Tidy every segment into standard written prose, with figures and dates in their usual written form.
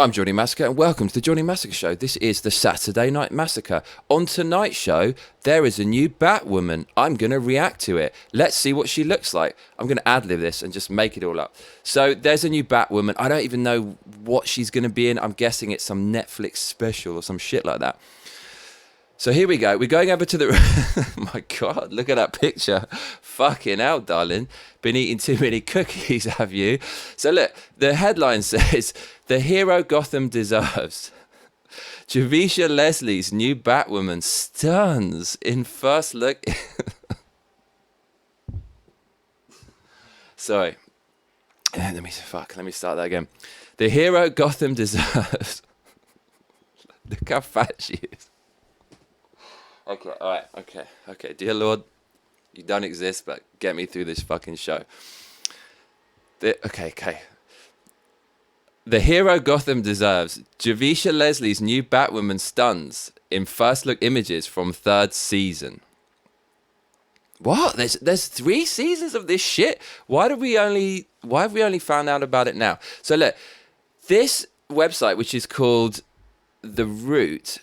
I'm Johnny Massacre and welcome to the Johnny Massacre Show. This is the Saturday Night Massacre. On tonight's show, there is a new Batwoman. I'm going to react to it. Let's see what she looks like. I'm going to ad-lib this and just make it all up. So there's a new Batwoman. I don't even know what she's going to be in. I'm guessing it's some Netflix special or some shit like that. So here we go. We're going over to the... Oh my God, look at that picture. Fucking hell, darling. Been eating too many cookies, have you? So look, the headline says, "The hero Gotham deserves." Javicia Leslie's new Batwoman stuns in first look... Sorry. Let me start that again. The hero Gotham deserves... Look how fat she is. Okay, all right, okay. Dear Lord, you don't exist, but get me through this fucking show. Okay. The hero Gotham deserves. Javicia Leslie's new Batwoman stuns in first look images from third season. What? There's 3 seasons of this shit? Why have we only found out about it now? So look, this website, which is called The Root,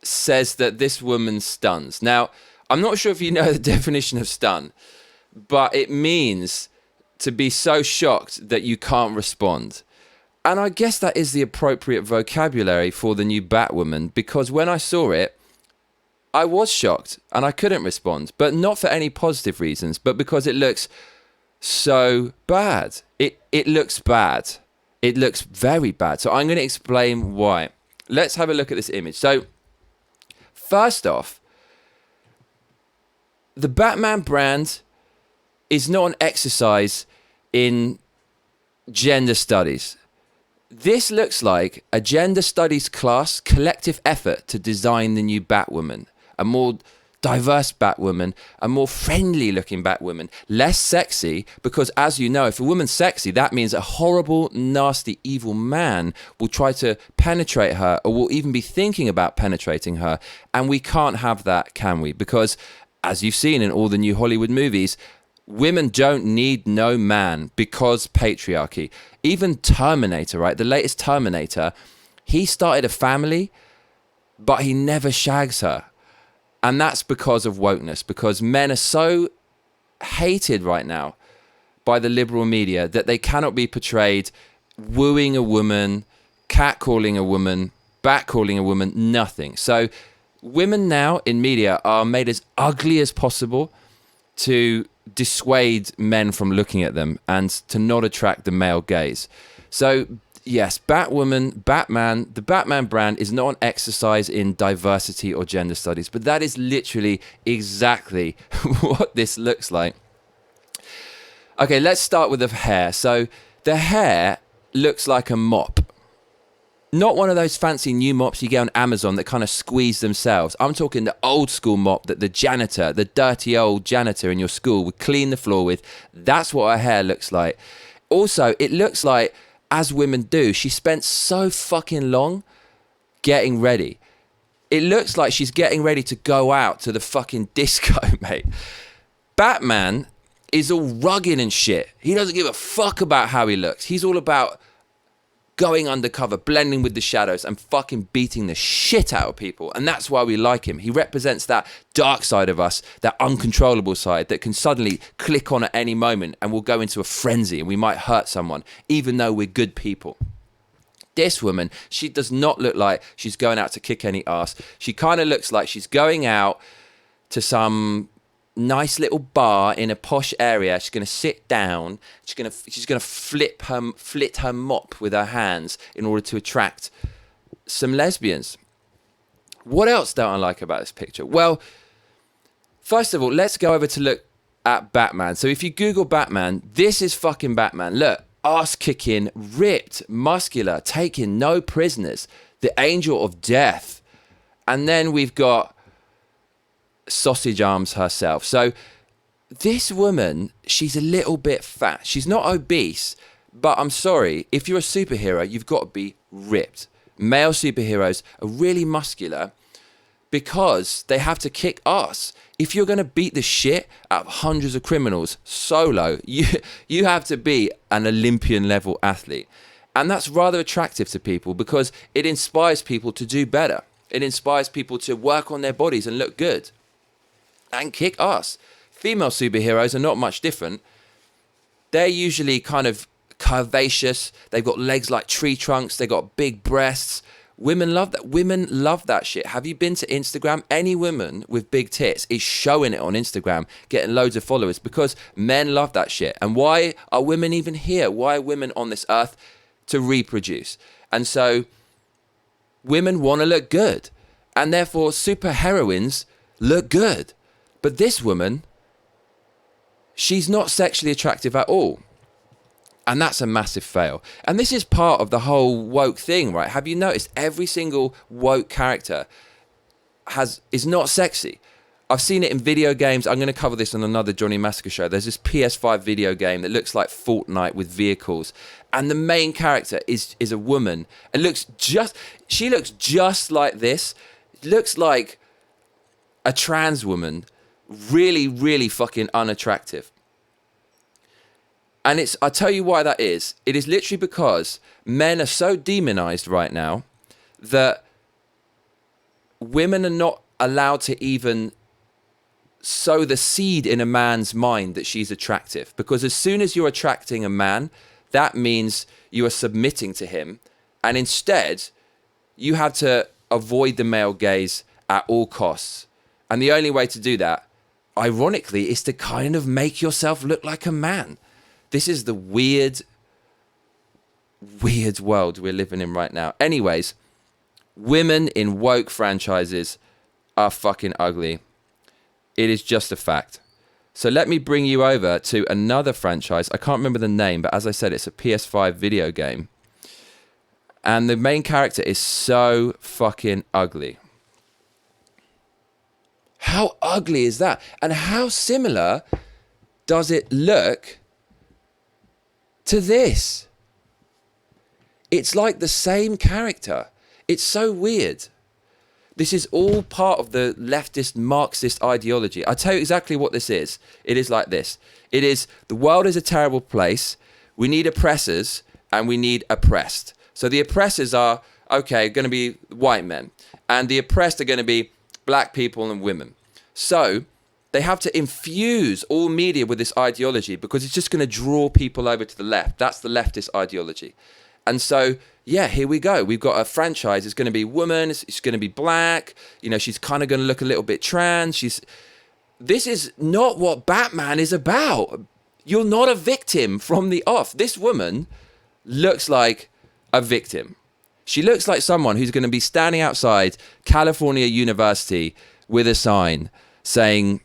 says that this woman stuns. Now, I'm not sure if you know the definition of stun, but it means to be so shocked that you can't respond. And I guess that is the appropriate vocabulary for the new Batwoman, because when I saw it, I was shocked and I couldn't respond, but not for any positive reasons, but because it looks so bad. It looks bad. It looks very bad. So I'm going to explain why. Let's have a look at this image. So first off, the Batman brand is not an exercise in gender studies. This looks like a gender studies class collective effort to design the new Batwoman, a more diverse Batwoman, a more friendly looking Batwoman, less sexy, because as you know, if a woman's sexy, that means a horrible, nasty, evil man will try to penetrate her or will even be thinking about penetrating her. And we can't have that, can we? Because as you've seen in all the new Hollywood movies, women don't need no man because patriarchy. Even Terminator, right? The latest Terminator, he started a family, but he never shags her. And that's because of wokeness, because men are so hated right now by the liberal media that they cannot be portrayed wooing a woman, catcalling a woman, batcalling a woman, nothing. So women now in media are made as ugly as possible to dissuade men from looking at them and to not attract the male gaze. So yes, Batwoman, Batman, the Batman brand is not an exercise in diversity or gender studies, but that is literally exactly what this looks like. Okay, let's start with the hair. So the hair looks like a mop. Not one of those fancy new mops you get on Amazon that kind of squeeze themselves. I'm talking the old school mop that the janitor, the dirty old janitor in your school would clean the floor with. That's what her hair looks like. Also, it looks like, as women do, she spent so fucking long getting ready. It looks like she's getting ready to go out to the fucking disco, mate. Batman is all rugged and shit. He doesn't give a fuck about how he looks. He's all about going undercover, blending with the shadows and fucking beating the shit out of people. And that's why we like him. He represents that dark side of us, that uncontrollable side that can suddenly click on at any moment and we'll go into a frenzy and we might hurt someone, even though we're good people. This woman, she does not look like she's going out to kick any ass. She kind of looks like she's going out to some nice little bar in a posh area. She's going to sit down. She's going to flit her mop with her hands in order to attract some lesbians. What else don't I like about this picture? Well, first of all, let's go over to look at Batman. So if you Google Batman, this is fucking Batman. Look, ass kicking, ripped, muscular, taking no prisoners, the angel of death. And then we've got sausage arms herself. So this woman, she's a little bit fat. She's not obese, but I'm sorry, if you're a superhero, you've got to be ripped. Male superheroes are really muscular because they have to kick ass. If you're going to beat the shit out of hundreds of criminals solo, you have to be an Olympian level athlete. And that's rather attractive to people because it inspires people to do better. It inspires people to work on their bodies and look good and kick ass. Female superheroes are not much different. They're usually kind of curvaceous. They've got legs like tree trunks. They've got big breasts. Women love that. Women love that shit. Have you been to Instagram? Any woman with big tits is showing it on Instagram, getting loads of followers because men love that shit. And why are women even here? Why are women on this earth? To reproduce. And so women want to look good. And therefore super heroines look good. But this woman, she's not sexually attractive at all. And that's a massive fail. And this is part of the whole woke thing, right? Have you noticed every single woke character is not sexy? I've seen it in video games. I'm going to cover this on another Johnny Massacre show. There's this PS5 video game that looks like Fortnite with vehicles. And the main character is a woman. She looks just like this. Looks like a trans woman. Really, really fucking unattractive. And I'll tell you why that is. It is literally because men are so demonized right now that women are not allowed to even sow the seed in a man's mind that she's attractive. Because as soon as you're attracting a man, that means you are submitting to him. And instead, you have to avoid the male gaze at all costs. And the only way to do that, ironically, is to kind of make yourself look like a man. This is the weird world we're living in right now. Anyways, women in woke franchises are fucking ugly. It is just a fact. So let me bring you over to another franchise. I can't remember the name, but as I said, it's a PS5 video game. And the main character is so fucking ugly. How ugly is that? And how similar does it look to this? It's like the same character. It's so weird. This is all part of the leftist Marxist ideology. I'll tell you exactly what this is. It is like this. It is, the world is a terrible place. We need oppressors and we need oppressed. So the oppressors are, okay, going to be white men. And the oppressed are going to be black people and women. So they have to infuse all media with this ideology because it's just going to draw people over to the left. That's the leftist ideology. And so, yeah, here we go. We've got a franchise. It's going to be woman. It's going to be black. You know, she's kind of going to look a little bit trans. This is not what Batman is about. You're not a victim from the off. This woman looks like a victim. She looks like someone who's going to be standing outside California University with a sign saying,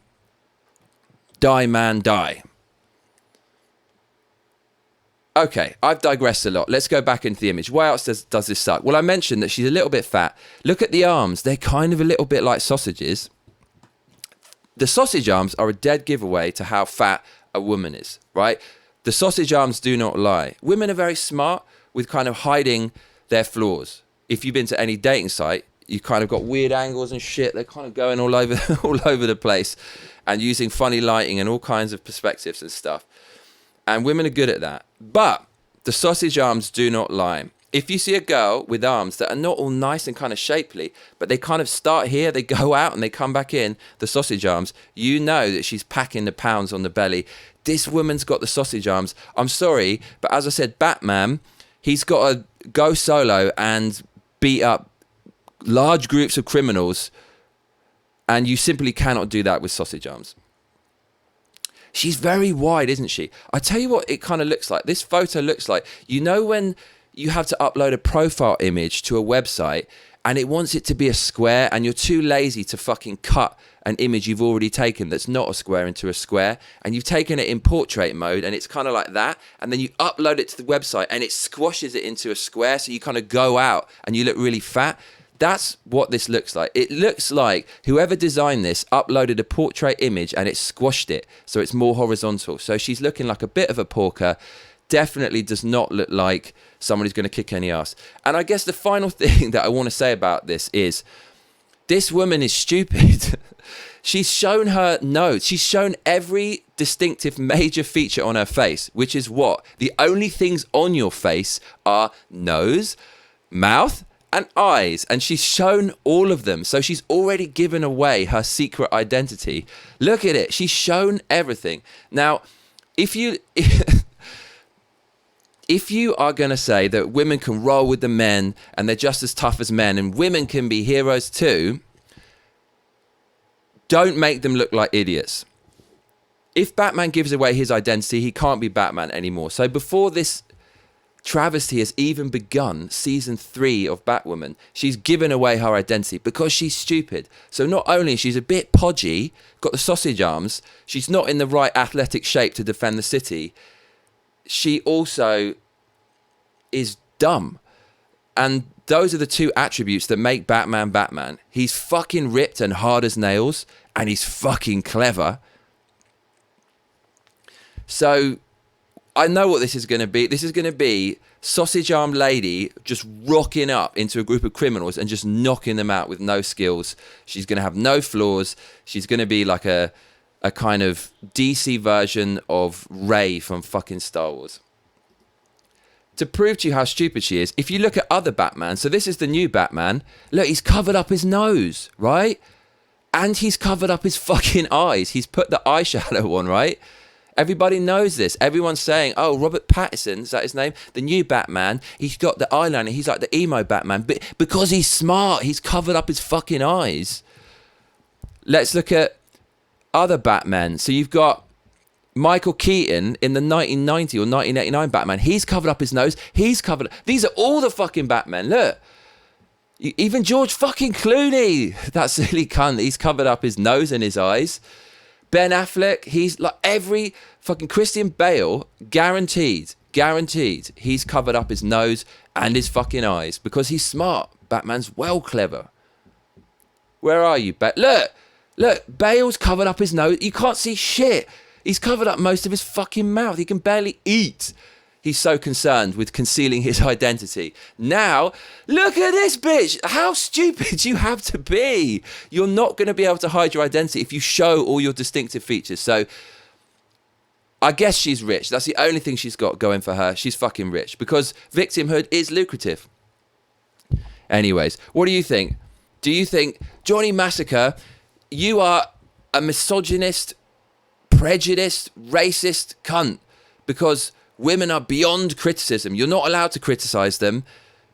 "Die, man, die." Okay, I've digressed a lot. Let's go back into the image. Why else does this suck? Well, I mentioned that she's a little bit fat. Look at the arms. They're kind of a little bit like sausages. The sausage arms are a dead giveaway to how fat a woman is, right? The sausage arms do not lie. Women are very smart with kind of hiding their flaws. If you've been to any dating site, you kind of got weird angles and shit. They're kind of going all over the place and using funny lighting and all kinds of perspectives and stuff. And women are good at that. But the sausage arms do not lie. If you see a girl with arms that are not all nice and kind of shapely, but they kind of start here, they go out and they come back in, the sausage arms, you know that she's packing the pounds on the belly. This woman's got the sausage arms. I'm sorry, but as I said, Batman, he's got to go solo and beat up large groups of criminals, and you simply cannot do that with sausage arms. She's very wide, isn't she? I tell you what it kind of looks like. This photo looks like, you know when you have to upload a profile image to a website and it wants it to be a square and you're too lazy to fucking cut an image you've already taken that's not a square into a square, and you've taken it in portrait mode and it's kind of like that, and then you upload it to the website and it squashes it into a square so you kind of go out and you look really fat. That's what this looks like. It looks like whoever designed this uploaded a portrait image and it squashed it so it's more horizontal. So she's looking like a bit of a porker. Definitely does not look like someone who's going to kick any ass. And I guess the final thing that I want to say about this is This woman is stupid. She's shown her nose. She's shown every distinctive major feature on her face, which is what? The only things on your face are nose, mouth, and eyes. And she's shown all of them. So she's already given away her secret identity. Look at it. She's shown everything. Now, if you are going to say that women can roll with the men and they're just as tough as men and women can be heroes too, don't make them look like idiots. If Batman gives away his identity, he can't be Batman anymore. So before this travesty has even begun, season 3 of Batwoman, she's given away her identity because she's stupid. So not only she's a bit podgy, got the sausage arms, she's not in the right athletic shape to defend the city, she also is dumb. And those are the two attributes that make Batman Batman. He's fucking ripped and hard as nails, and he's fucking clever. So I know what this is going to be. This is going to be sausage arm lady just rocking up into a group of criminals and just knocking them out with no skills. She's going to have no flaws. She's going to be like a kind of DC version of Rey from fucking Star Wars. To prove to you how stupid she is, if you look at other Batman, so this is the new Batman, look, he's covered up his nose, right? And he's covered up his fucking eyes. He's put the eyeshadow on, right? Everybody knows this. Everyone's saying, oh, Robert Pattinson, is that his name? The new Batman, he's got the eyeliner. He's like the emo Batman. But because he's smart, he's covered up his fucking eyes. Let's look at other Batmen. So you've got Michael Keaton in the 1990 or 1989 Batman. He's covered up his nose. He's covered. These are all the fucking Batmen. Look. Even George fucking Clooney. That silly cunt. He's covered up his nose and his eyes. Ben Affleck. He's like every fucking Christian Bale. Guaranteed. He's covered up his nose and his fucking eyes because he's smart. Batman's well clever. Where are you, Look, Bale's covered up his nose. You can't see shit. He's covered up most of his fucking mouth. He can barely eat. He's so concerned with concealing his identity. Now, look at this bitch. How stupid you have to be. You're not going to be able to hide your identity if you show all your distinctive features. So, I guess she's rich. That's the only thing she's got going for her. She's fucking rich because victimhood is lucrative. Anyways, what do you think? Do you think, Johnny Massacre, you are a misogynist, prejudiced, racist cunt because women are beyond criticism. You're not allowed to criticize them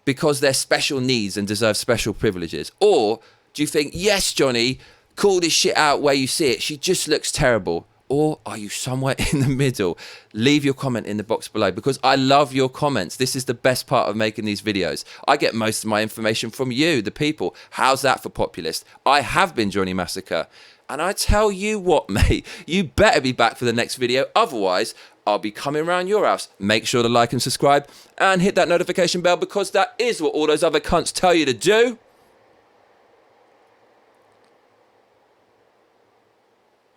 because they're special needs and deserve special privileges? Or do you think, yes, Johnny, call this shit out where you see it. She just looks terrible. Or are you somewhere in the middle? Leave your comment in the box below because I love your comments. This is the best part of making these videos. I get most of my information from you, the people. How's that for populist? I have been Johnny Massacre. And I tell you what, mate, you better be back for the next video. Otherwise, I'll be coming around your house. Make sure to like and subscribe and hit that notification bell because that is what all those other cunts tell you to do.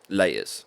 Laters.